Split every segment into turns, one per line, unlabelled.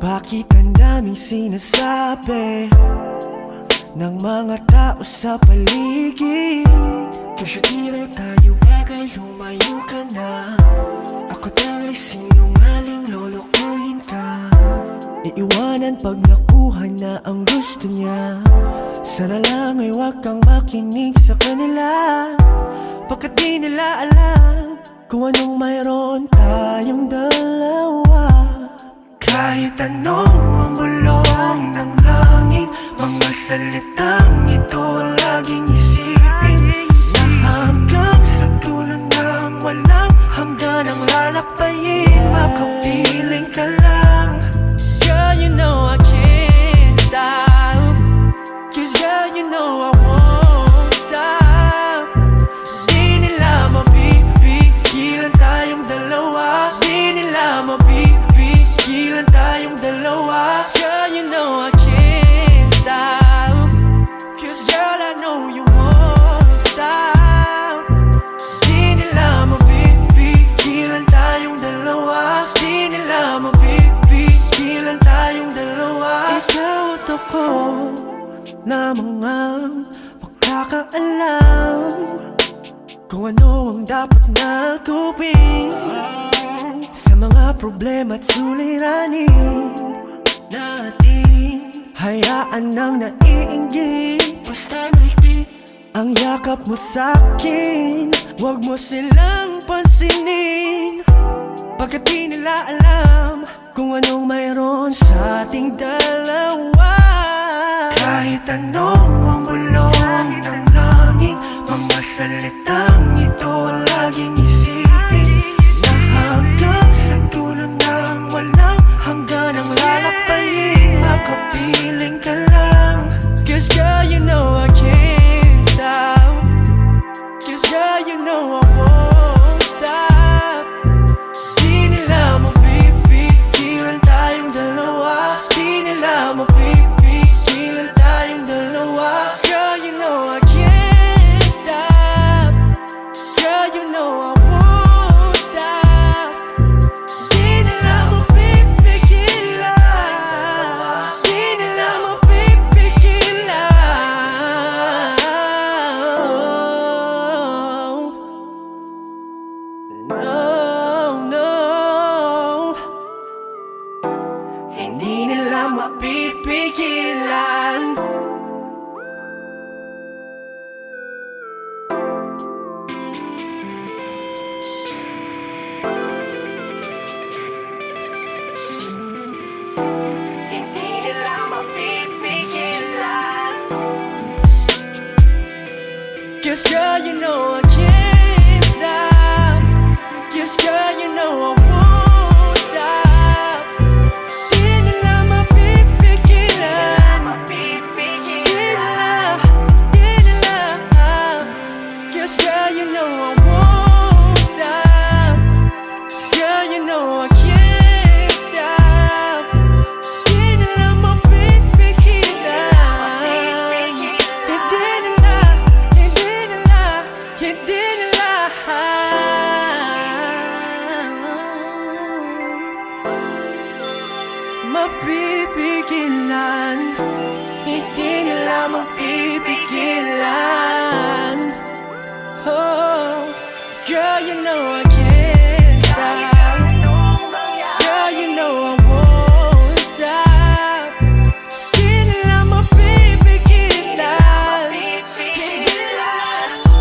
Bakit ang daming sinasabi ng mga tao sa paligid? Kasi di na tayo bagay, lumayo ka na. Ako daw ay sinungaling, lolokohin ka. Iiwanan pag nakuha na ang gusto niya. Sana lang ay wag kang makinig sa kanila, pagkat di nila alam kung anong mayroon tayong dalawa. Kahit anong ang bulong ng hangin, mga salitang ito ang laging isipin, na hanggang sa dulo ng walang hanggan ang lalakbayin, makapiling ka lang. Girl, you know I can't stop, 'cause girl, you know I won't stop. Di nila mapipigilan tayong dalawa, di nila mapipigilan tayong dalawa. Girl, you know I can't stop, 'cause girl, I know you won't stop. Di nila mapipigilan tayong dalawa, di nila mapipigilan tayong dalawa. Ikaw at ako na mga magkakaalam kung ano ang dapat na gawin sa mga problema at suliranin natin. Hayaan nang naiinggit, basta maigpit ang yakap mo sa'kin. Huwag mo silang pansinin, pagkat di nila alam kung anong mayroon sa ating dalawa. Kahit anong ang bulong ng hangin, mga salitang ito ang laging isipin, na hanggang sa dulo ng walang hanggan ang lalakbayin, makapiling ka lang. 'Cause girl, you know I can't stop, 'cause girl, you know I won't stop. Di nila mapipigilan tayong dalawa, di nila mapipigilan tayong dalawa. Girl, you know I can't stop, girl, you know I won't stop. Di nila mapipigilan, di nila mapipigilan. No, no, hindi nila mapipigilan. Hindi nila mapipigilan. 'Cause girl, you know I can't stop, 'cause girl, you know I won't stop. Di nila mapipigilan, di nila, di nila. 'Cause girl, you know I won't stop, girl, you know I can't stop. Di nila mapipigilan, hindi nila, hindi nila, hindi nila. Mapipigilan, hindi nila mapipigilan. Oh, girl, you know I can't stop, girl, you know I won't stop. Di nila mapipigilan, hindi nila,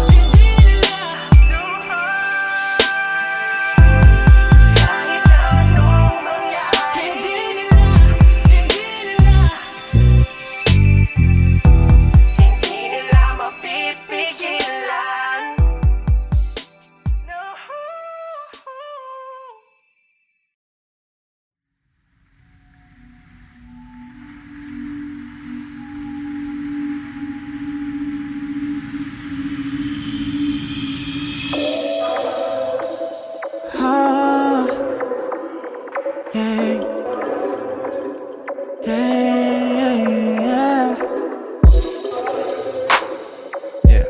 hindi nila. Hindi nila, hindi nila. Hindi nila mapipigilan. No. Ah, yeah, yeah, yeah.
Yeah.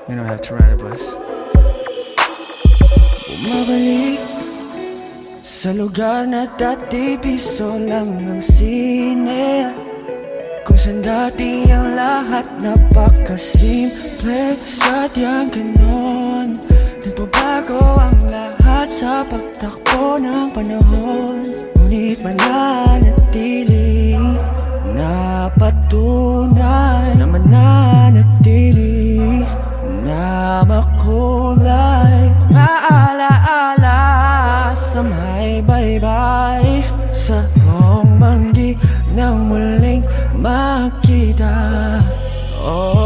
You don't have to ride a bus.
Bumabalik Sa lugar na dati piso lang ang sine, kung saan dati ang lahat napakasimple. Sadyang ganon, nagbabago ang lahat sa pagtakbo ng panahon. Ngunit mananatili na patunay na mananatili na makulay. Maalaala sa may baybay, sa iyong manggi nang muling makita. Oh,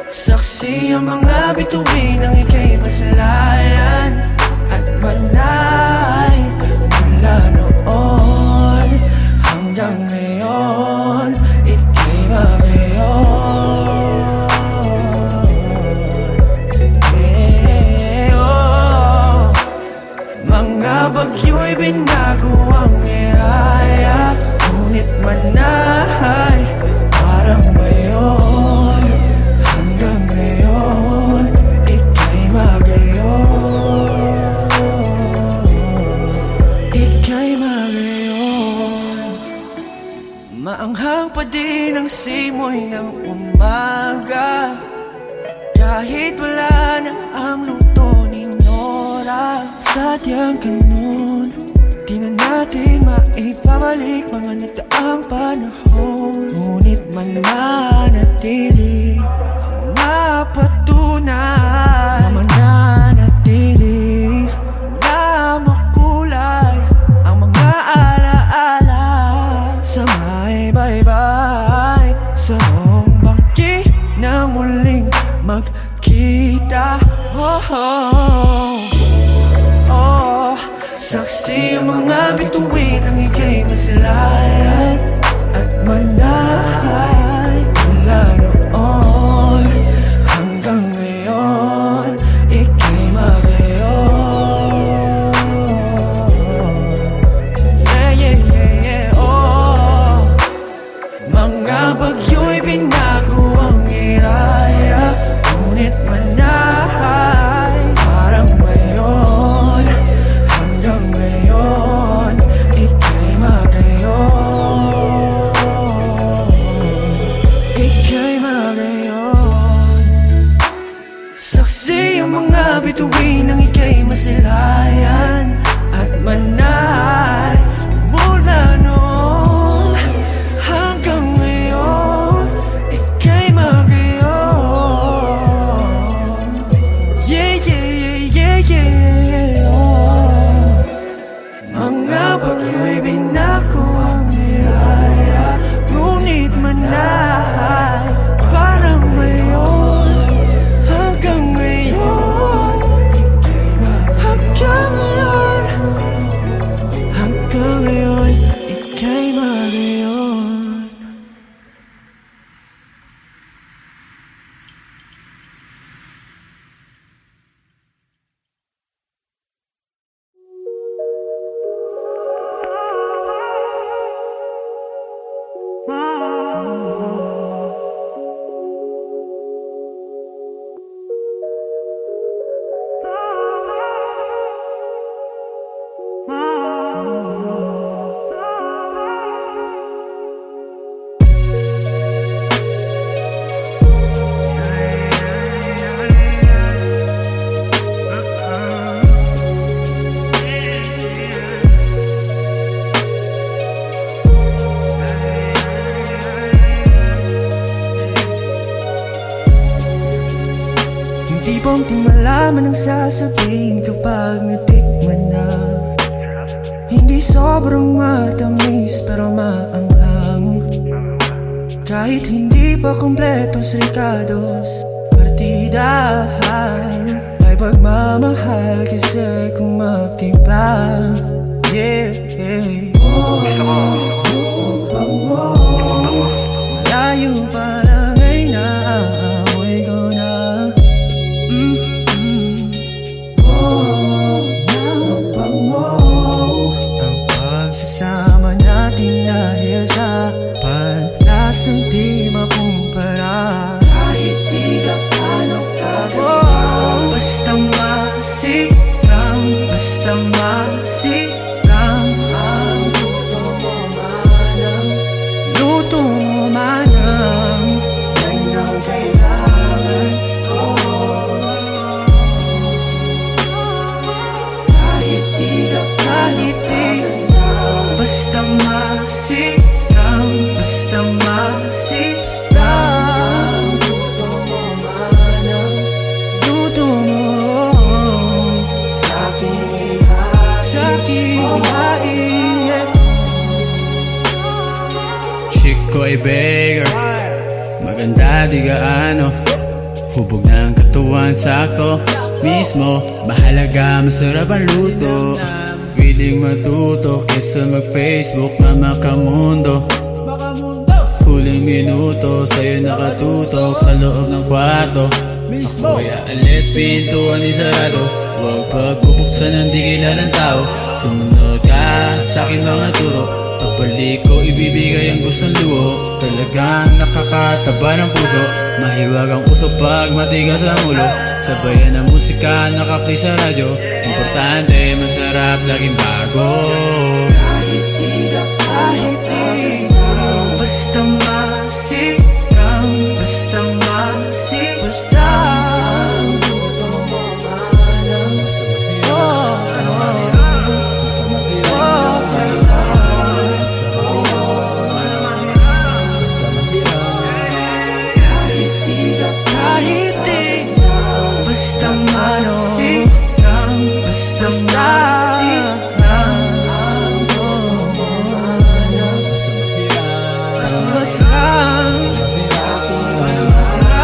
saksi ang mga bituin ng ika'y masalayan at manay. Mula noon hanggang ngayon, ika'y magayon. Mga bagyo'y binago ang eraya, ngunit manay parang mayon. Hanggang ngayon, ika'y magayon. Ika'y magayon. Maanghang pa din ang simoy ng umaga, kahit wala na ang luto ni Nora. Sadyang ganun, di na natin maibabalik mga nagdaang panahon. Ngunit mananatili, mapatunay na mananatili na makulay ang mga alaala sa may baybay, sa iyong bangki na muling magkita. Saksi ang mga bituin ng ika'y masalayan at manay. Mula noon hanggang ngayon, ika'y magayon. Oh, mga bagyo'y binago ang iraya, ngunit manay parang mayon. Hanggang ngayon, ika'y magayon. Ika'y magayon. Saksi ang mga bituin ng ika'y masilayan at manay. Mula noon hanggang ngayon, ika'y magayon. Yeah, yeah, yeah, yeah, oh. Mga bagyo'y binago ang nilaya, ngunit manay parang mayon. Hanggang ngayon, ika'y hanggang ngayon, hanggang ngayon, ika'y magayon. Tipong di malaman ang sasabihin kapag natikman na. Hindi sobrang matamis pero maanghang, kahit hindi pa kompletos ricados, partidahan. May pagmamahal kasi kung magtimpla. Yeah, yeah. Malayo pa lang ay naaamoy ko na. Ang pagsasama natin dahil sa panlasang di makumpara. Kahit di gaano kaganda, basta masirang
kaibigan. Maganda di gaano, hubog ng katuwan sakto mismo. Mahalaga masarap ang luto, willing matuto kesa mag-Facebook na makamundo. Huling minuto sa'yo nakatutok sa loob ng kwarto. Kaya alis pintuan isarado, huwag pagpupuksan ng di kilalang tao. Sumunod ka sa'kin mga turo, pagbalik ko ibibigay ang gustong luho. Talagang nakakataba ng puso, mahiwag ang puso pag matigas ang ulo. Sabayan ng musika nakaplay sa radyo, importante masarap laging bago.
Kahit di basta masirang, basta masirang, basta ang puto mo manang. Kahit di basta masirang, basta masirang, masirang, sa'kin basta masirang.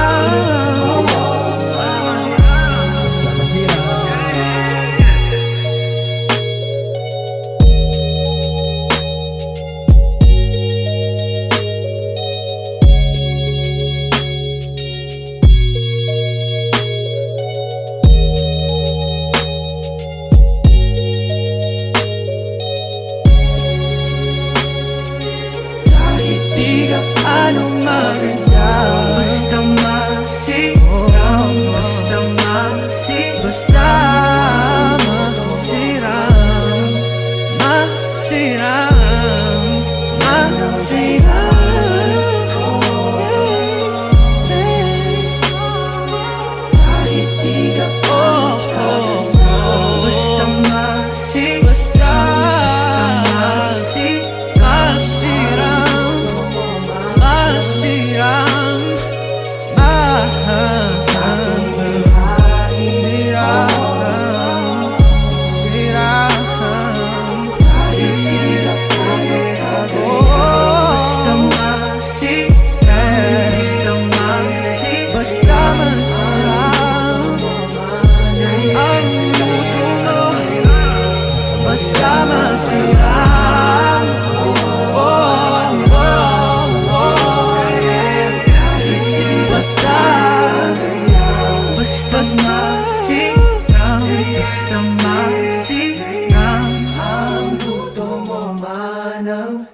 Di ka paano maganda, basta masirang, basta masirang, basta masirang, masirang, masirang. Kahit di ka basta masirang, basta masirang, masirang, basta masirang ang luto mo, basta masirang. Basta masirang, basta masirang ang luto mo manang.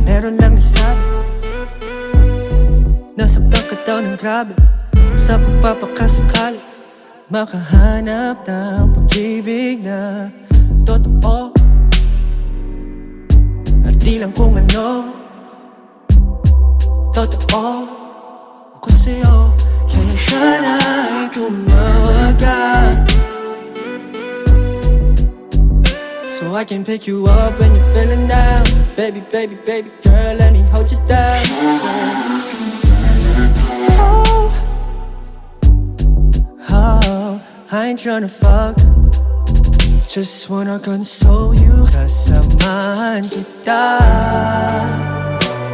Meron lang nagsabi, nasaktan ka daw ng grabe sa pagpapakasakali, makahanap ng pag-ibig na totoo at di lang kung ano totoo ko sa'yo. Kaya sana ay tumawag ka, so I can pick you up when you're feeling down. Baby, baby, baby girl, let me hold you down. I ain't tryna fuck, just wanna console you. Kasamahan kita,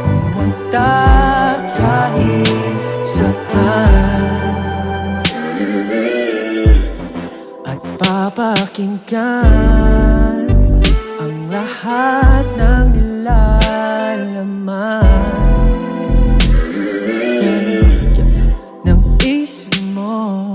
pumunta kahit saan, at papakinggan ang lahat ng nilalaman ng isip mo.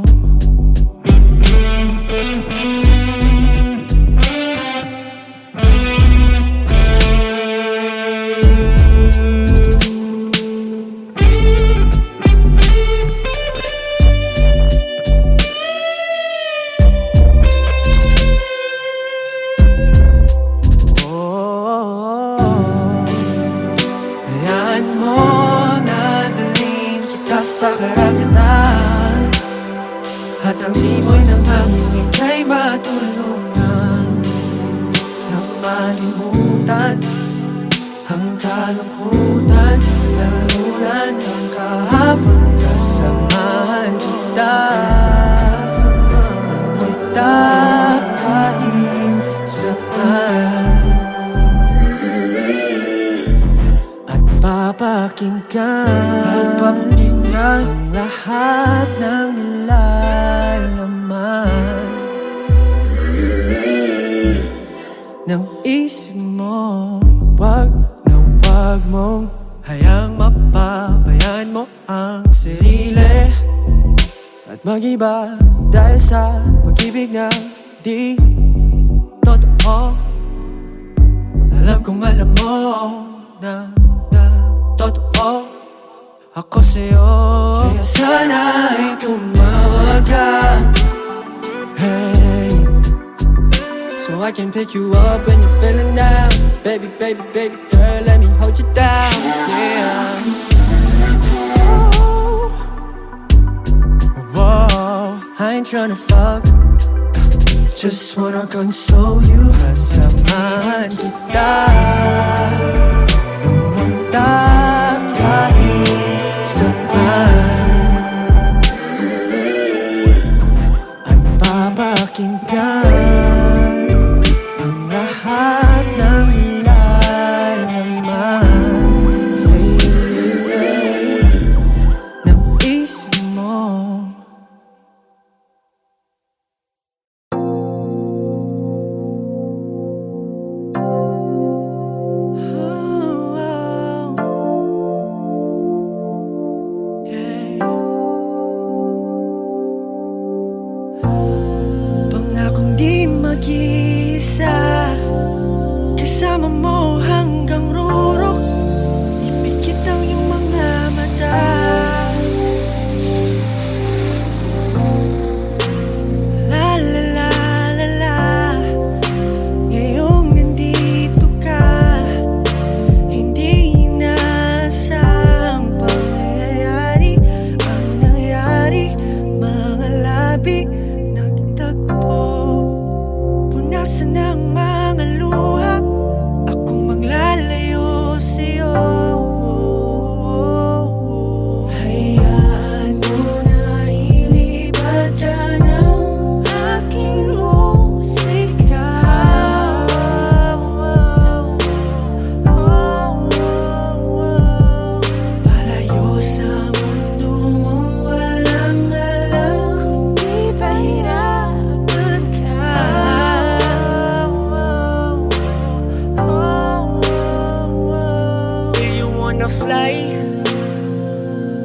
Sa karakitan at ang simoy ng hangin ika'y matulungan na malimutan ang kalungkutan, lalunan ang mapakinggan ang lahat ng nilalaman ng isip mo. Wag mong hayang mapabayaan mo ang sarili at mag-iba dahil sa pag-ibig na di totoo. Alam kong alam mo na totoo ako sa'yo. Kaya sana ay tumawag ka, hey, so I can pick you up when you're feeling down. Baby, baby, baby girl, let me hold you down, yeah. Whoa, I ain't tryna fuck, just wanna console you. Kasamahan kita pumunta kahit saan at papakinggan ang lahat ng nilalaman, ng isip mo. Pangakong di mag-iisa, kasama mo hanggang rurok. Ipikit ang iyong mga mata, la la la la la. Ngayong nandito ka, hindi inaasahang pangyayari ang nangyari. Mga labi nagtagpo, punasan ng mga luha, akong maglalayo sa'yo. Hayaan mo na ilipat ka ng aking musika. Palayo sa mundo mong walang alam, kundi pahirapan ka. Do you wanna fly?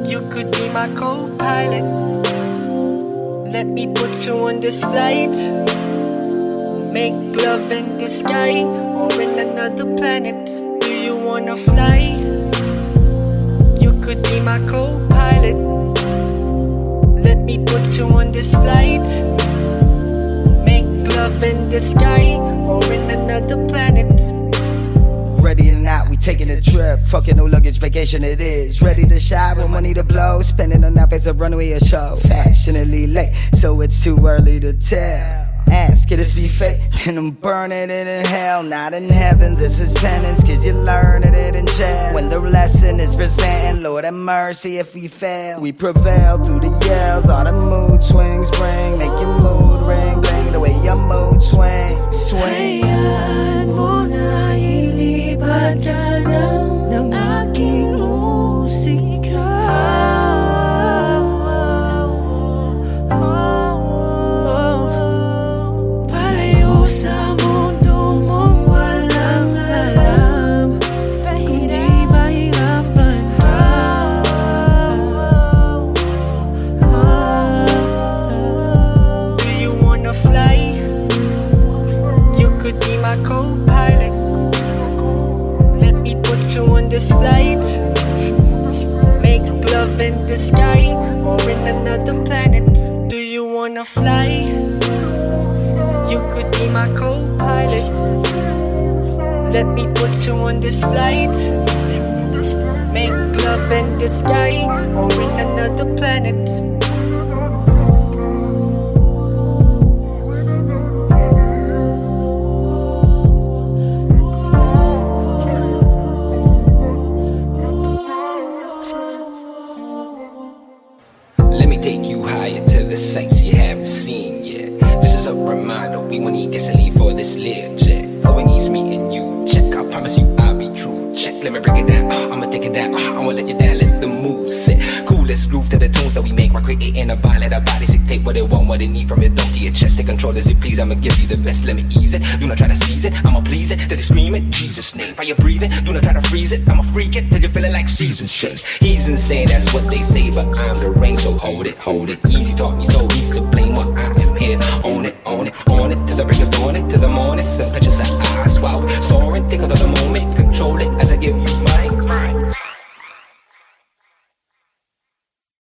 You could be my co-pilot. Let me put you on this flight. Make love in the sky or in another planet. Do you wanna fly? You could be my co-pilot. Let me put you on this flight. Make love in the sky or in another planet.
Ready or not, we taking a trip. Fucking no luggage, vacation it is. Ready to shine with money to blow. Spending on outfits a runway a show. Fashionably late, so it's too early to tell. Ask, could this be fate? Then I'm burning it in hell, not in heaven. This is penance, cause you learning it in jail. When the lesson is presenting, Lord have mercy if we fail. We prevail through the yells, all the mood swings bring. Make your mood ring, bling, the way your mood swing, swing.
Hayaan mo na ilipat ka ng aking musika. Palayo sa mundo mong walang alam, kundi pahirapan ka. Do you wanna fly? You could be my co-pilot. Let me put you on this flight. Make love in the sky or in another planet. Do you wanna fly? You could be my co-pilot. Let me put you on this flight. Make love in the sky or in another planet.
Let me take you higher to the sights you haven't seen yet. This is a reminder, we won't need gasoline for this little jet. All we need is me and you. Check, I promise you I'll be true. Check, let me break it down. I'ma take take it down. I won't let you down, let the move sit. Coolest groove to the tunes that we make while creating a vibe. Let our bodies dictate what they want, what they need from your dome to your chest. Take control as you please. I'ma give you the best. Let me ease it. Do not try to seize it. I'ma please it till you scream it. Jesus' name. While you're breathing, do not try to freeze it. I'ma freak it till you're feeling like seasons change. He's insane, that's what they say, but I'm the rain, so hold it, hold it. Easy taught me, so he's to blame. What I am here, own it, own it, own it till the break of dawn, it till the morning. Sun touches our eyes, wow, soaring, take it on the moment, control it as I give you my